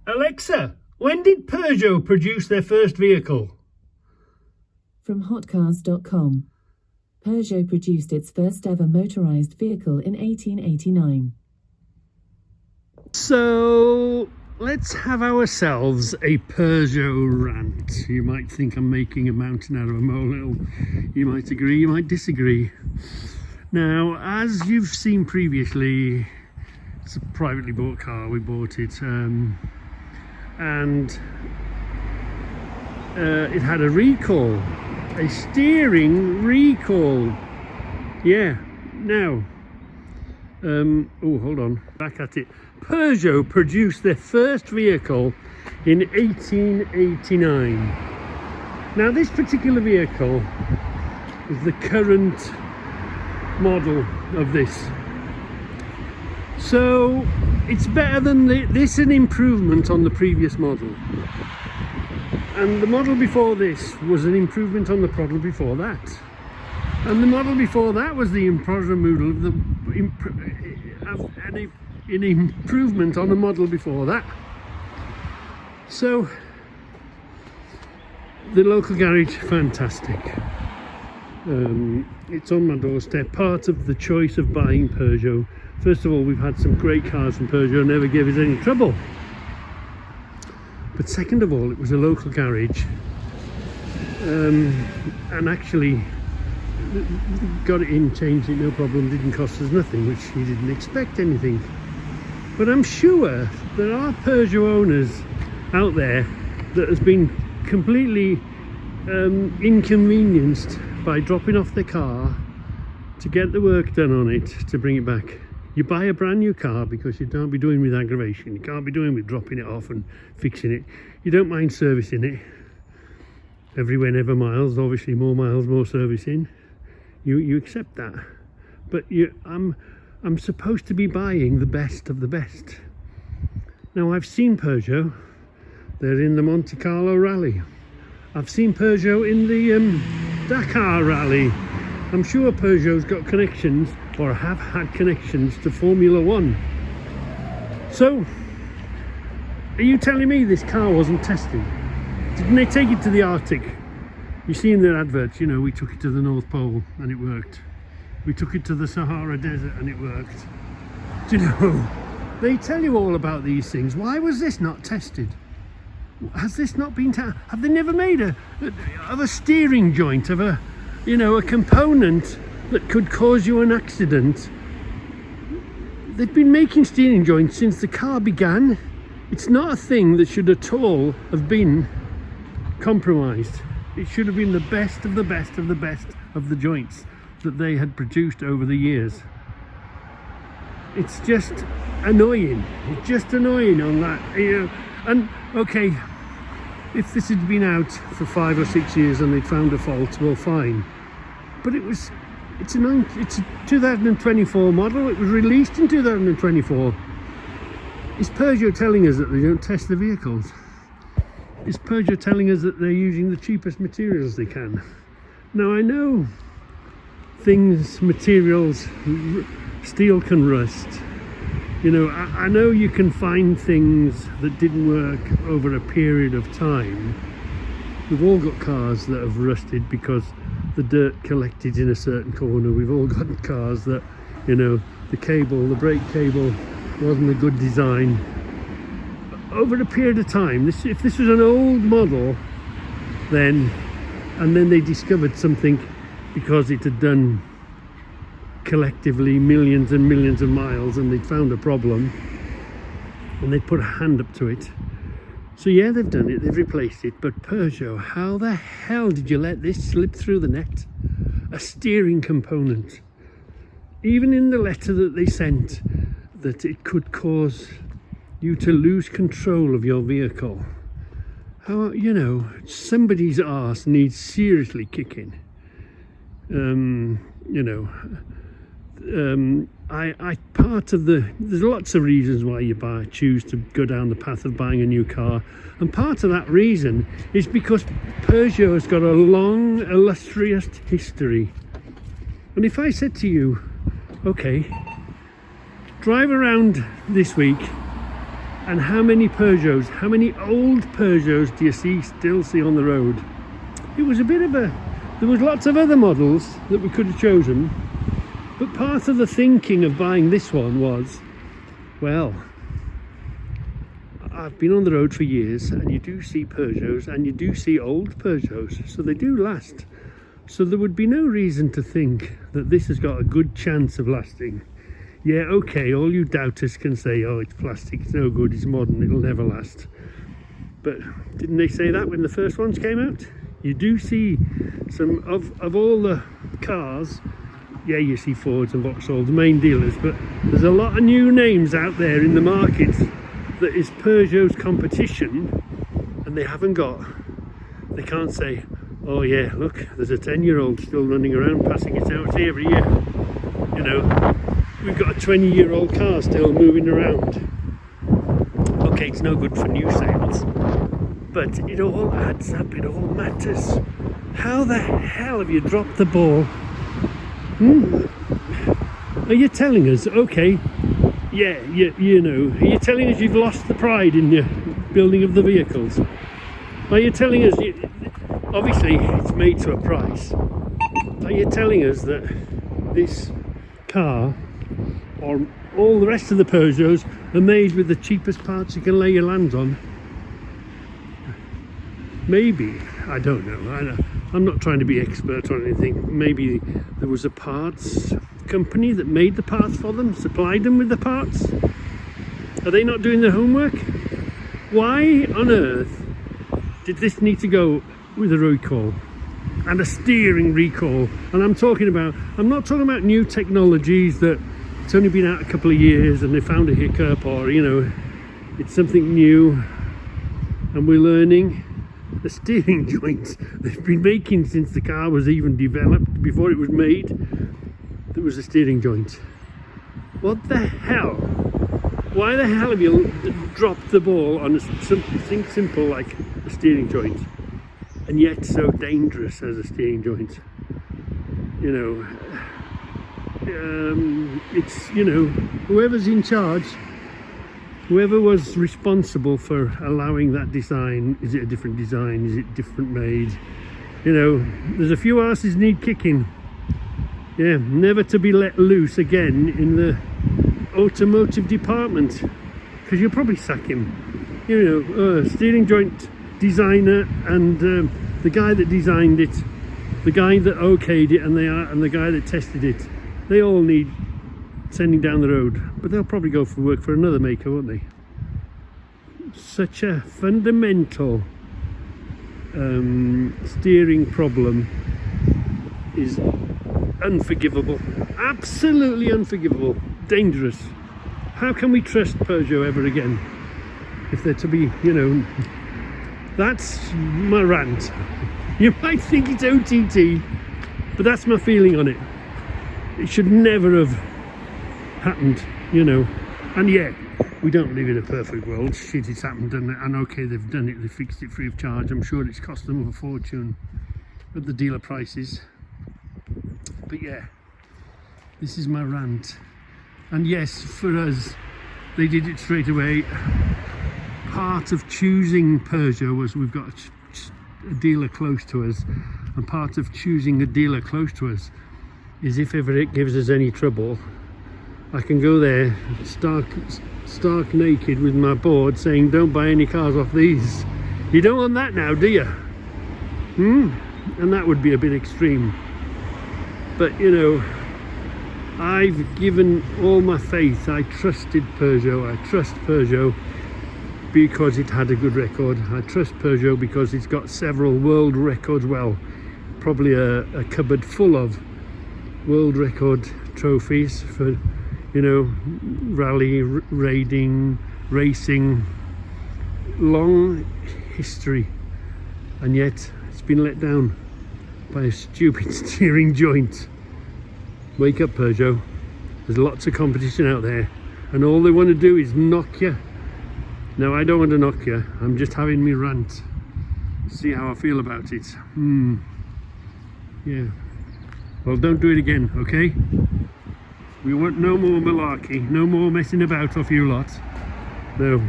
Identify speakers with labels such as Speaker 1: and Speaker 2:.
Speaker 1: Alexa, when did Peugeot produce their first vehicle?
Speaker 2: From hotcars.com. Peugeot produced its first ever motorized vehicle in 1889.
Speaker 1: So let's have ourselves a Peugeot rant. You might think I'm making a mountain out of a molehill. You might agree, you might disagree. Now, as you've seen previously, it's a privately bought car. We bought it and it had a recall, a steering recall. Yeah, now oh, hold on, back at it. Peugeot produced their first vehicle in 1889. Now this particular vehicle is the current model of this, so it's better than this, an improvement on the previous model, and the model before this was an improvement on the model before that, and the model before that was the model of the an improvement on the model before that. So the local garage, fantastic. It's on my doorstep, part of the choice of buying Peugeot. First of all, we've had some great cars from Peugeot, never gave us any trouble. But second of all, it was a local garage, and actually got it in, changed it, no problem, didn't cost us nothing, which he didn't expect anything. But I'm sure there are Peugeot owners out there that has been completely inconvenienced by dropping off their car to get the work done on it to bring it back. You buy a brand new car because you can't be doing with aggravation, you can't be doing with dropping it off and fixing it. You don't mind servicing it every whenever miles, obviously more miles, more servicing. You accept that, but I'm supposed to be buying the best of the best. Now I've seen Peugeot, they're in the Monte Carlo Rally. I've seen Peugeot in the Dakar Rally. I'm sure Peugeot's got connections, or have had connections, to Formula One. So, are you telling me this car wasn't tested? Didn't they take it to the Arctic? You see in their adverts, you know, we took it to the North Pole and it worked. We took it to the Sahara Desert and it worked. Do you know, they tell you all about these things. Why was this not tested? Has this not been have they never made a steering joint of a, you know, a component that could cause you an accident? They've been making steering joints since the car began. It's not a thing that should at all have been compromised. It should have been the best of the best of the best of the joints that they had produced over the years. It's just annoying. It's just annoying on that, you know. And okay, if this had been out for 5 or 6 years and they'd found a fault, well, fine. But it's a 2024 model. It was released in 2024. Is Peugeot telling us that they don't test the vehicles? Is Peugeot telling us that they're using the cheapest materials they can? Now I know materials, steel can rust. You know, I know you can find things that didn't work over a period of time. We've all got cars that have rusted because the dirt collected in a certain corner. We've all got cars that, you know, the brake cable wasn't a good design. Over a period of time, if this was an old model, and then they discovered something because it had done collectively millions and millions of miles, and they'd found a problem and they'd put a hand up to it. So yeah, they've done it, they've replaced it. But Peugeot, how the hell did you let this slip through the net? A steering component. Even in the letter that they sent, that it could cause you to lose control of your vehicle. How, you know, somebody's arse needs seriously kicking. You know, there's lots of reasons why you choose to go down the path of buying a new car, and part of that reason is because Peugeot has got a long, illustrious history. And if I said to you, okay, drive around this week And how many Peugeots, how many old Peugeots do you still see on the road? It was a bit of a, there was lots of other models that we could have chosen, but part of the thinking of buying this one was, well, I've been on the road for years, and you do see Peugeots and you do see old Peugeots, so they do last. So there would be no reason to think that this has got a good chance of lasting. Yeah, okay, all you doubters can say, oh, it's plastic, it's no good, it's modern, it'll never last. But didn't they say that when the first ones came out? You do see some of all the cars. Yeah, you see Fords and Vauxhalls, the main dealers, but there's a lot of new names out there in the market that is Peugeot's competition, and they can't say, oh yeah, look, there's a 10-year-old still running around passing its out every year. You know, we've got a 20-year-old car still moving around. Okay, it's no good for new sales, but it all adds up, it all matters. How the hell have you dropped the ball? Are you telling us, okay, yeah, you know, are you telling us you've lost the pride in the building of the vehicles? Are you telling us, obviously it's made to a price, are you telling us that this car, or all the rest of the Peugeots, are made with the cheapest parts you can lay your hands on? Maybe, I don't know. I'm not trying to be expert on anything. Maybe there was a parts company that made the parts for them, supplied them with the parts. Are they not doing their homework? Why on earth did this need to go with a recall and a steering recall? And I'm not talking about new technologies that it's only been out a couple of years and they found a hiccup, or you know, it's something new and we're learning. The steering joints they've been making since the car was even developed, before it was made, there was a steering joint. What the hell? Why the hell have you dropped the ball on something simple like a steering joint, and yet so dangerous as a steering joint? You know, it's, you know, whoever's in charge, whoever was responsible for allowing that design, is it a different design, is it different made? You know, there's a few arses need kicking. Yeah, never to be let loose again in the automotive department, because you'll probably sack him. You know, steering joint designer and the guy that designed it, the guy that okayed it, and the guy that tested it, they all need sending down the road, but they'll probably go for work for another maker, won't they? Such a fundamental steering problem is unforgivable, absolutely unforgivable, dangerous. How can we trust Peugeot ever again if they're to be, you know? That's my rant. You might think it's OTT, but that's my feeling on it. It should never have happened, you know. And yeah, we don't live in a perfect world. Shit, it's happened, and okay, they've done it, they fixed it free of charge. I'm sure it's cost them a fortune at the dealer prices. But yeah, this is my rant. And yes, for us, they did it straight away. Part of choosing Peugeot was we've got a dealer close to us, and part of choosing a dealer close to us is if ever it gives us any trouble, I can go there stark naked with my board saying, don't buy any cars off these. You don't want that now, do you? And that would be a bit extreme. But you know, I've given all my faith. I trusted Peugeot. I trust Peugeot because it had a good record. I trust Peugeot because it's got several world records. Well, probably a cupboard full of world record trophies for, you know, rally, raiding, racing, long history, and yet it's been let down by a stupid steering joint. Wake up, Peugeot. There's lots of competition out there, and all they want to do is knock you. No, I don't want to knock you. I'm just having me rant. See how I feel about it. Yeah. Well, don't do it again, okay? We want no more malarkey, no more messing about off you lot. No.